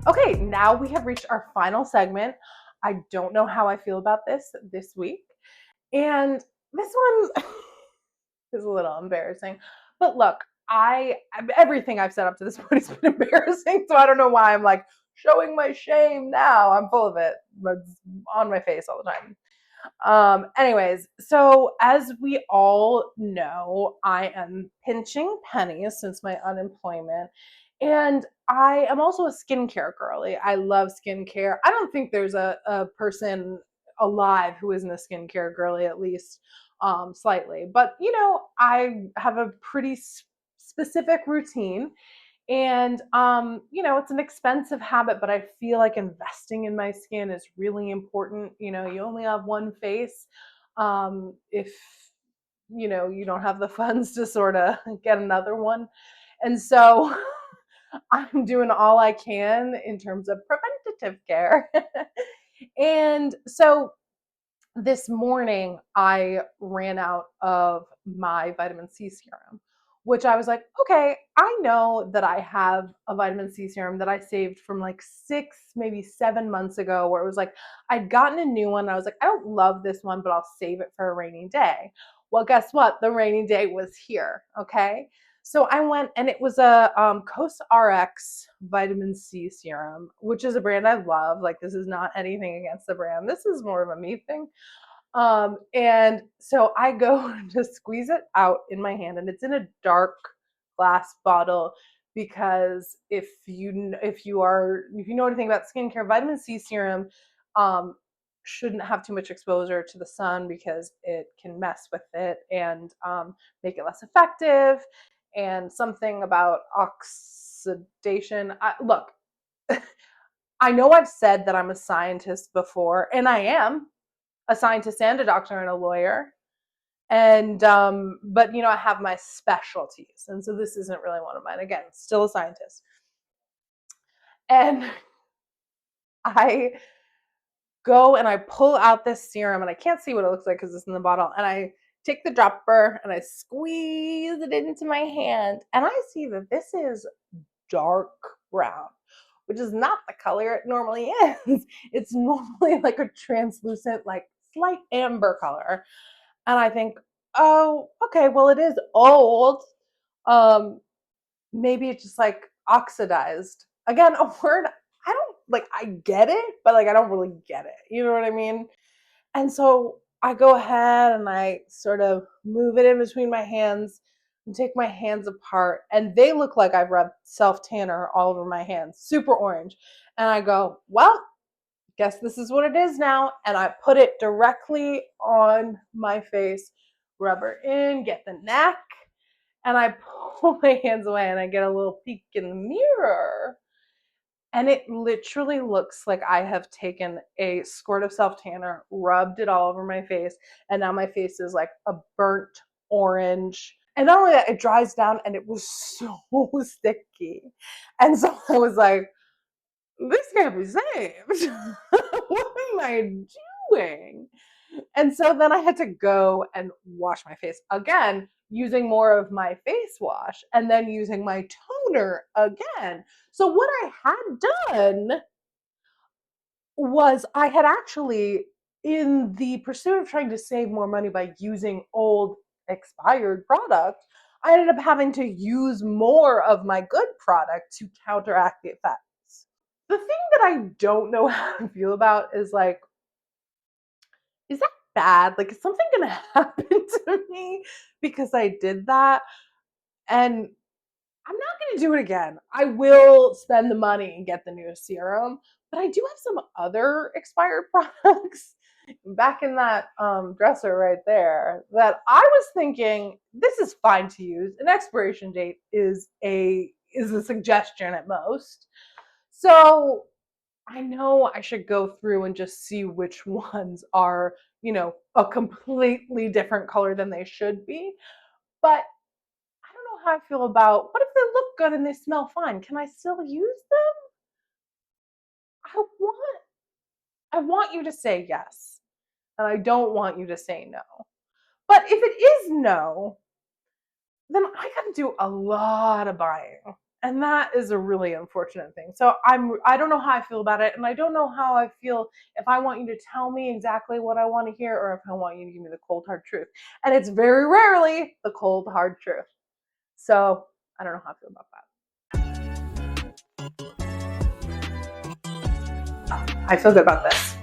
Okay, now we have reached our final segment. I don't know how I feel about this week. And this one is a little embarrassing. But look, I everything I've said up to this point has been embarrassing, so I don't know why I'm like showing my shame now. I'm full of it. It's on my face all the time. Anyways, so as we all know, I am pinching pennies since my unemployment. And I am also a skincare girly. I love skincare. I don't think there's a person alive who isn't a skincare girly, at least slightly. But, I have a pretty specific routine, and it's an expensive habit, but I feel like investing in my skin is really important. You only have one face. If you don't have the funds to sort of get another one. And so I'm doing all I can in terms of preventative care. And so this morning I ran out of my vitamin C serum, which I was like, okay, I know that I have a vitamin C serum that I saved from like 6, maybe 7 months ago, where it was like I'd gotten a new one. And I was like, I don't love this one, but I'll save it for a rainy day. Well, guess what? The rainy day was here. Okay. So I went, and it was a Coast RX vitamin C serum, which is a brand I love. Like, this is not anything against the brand. This is more of a me thing. And so I go to squeeze it out in my hand, and it's in a dark glass bottle, because if you know anything about skincare, vitamin C serum um, shouldn't have too much exposure to the sun, because it can mess with it and make it less effective. And something about oxidation. Look, I know I've said that I'm a scientist before, and I am a scientist and a doctor and a lawyer. And but I have my specialties, and so this isn't really one of mine. Again, still a scientist. And I go and I pull out this serum, and I can't see what it looks like because it's in the bottle. And I take the dropper and I squeeze it into my hand, and I see that this is dark brown, which is not the color it normally is. It's normally like a translucent, like slight amber color. And I think, oh, okay, well, it is old. Um, Maybe it's just like oxidized. Again, a word I don't like, I get it, but like I don't really get it. You know what I mean? And so I go ahead and I sort of move it in between my hands and take my hands apart, and they look like I've rubbed self tanner all over my hands, super orange. And I go, well, guess this is what it is now. And I put it directly on my face, rub her in, get the neck, and I pull my hands away and I get a little peek in the mirror. And it literally looks like I have taken a squirt of self tanner, rubbed it all over my face, and now my face is like a burnt orange. And not only that, it dries down, and it was so sticky. And so I was like, this can't be saved. What am I doing? And so then I had to go and wash my face again, using more of my face wash, and then using my toner again. So what I had done was, I had actually, in the pursuit of trying to save more money by using old expired product, I ended up having to use more of my good product to counteract the effects. The thing that I don't know how to feel about is like, is that bad? Like, is something gonna happen to me because I did that? And I'm not gonna do it again. I will spend the money and get the new serum, but I do have some other expired products back in that dresser right there that I was thinking this is fine to use. An expiration date is a suggestion at most. So I know I should go through and just see which ones are, a completely different color than they should be. But I don't know how I feel about, what if they look good and they smell fine? Can I still use them? I want I want you to say yes, and I don't want you to say no. But if it is no, then I got to do a lot of buying. And that is a really unfortunate thing. So I don't know how I feel about it, and I don't know how I feel if I want you to tell me exactly what I want to hear or if I want you to give me the cold hard truth. And it's very rarely the cold hard truth. So I don't know how I feel about that. I feel good about this.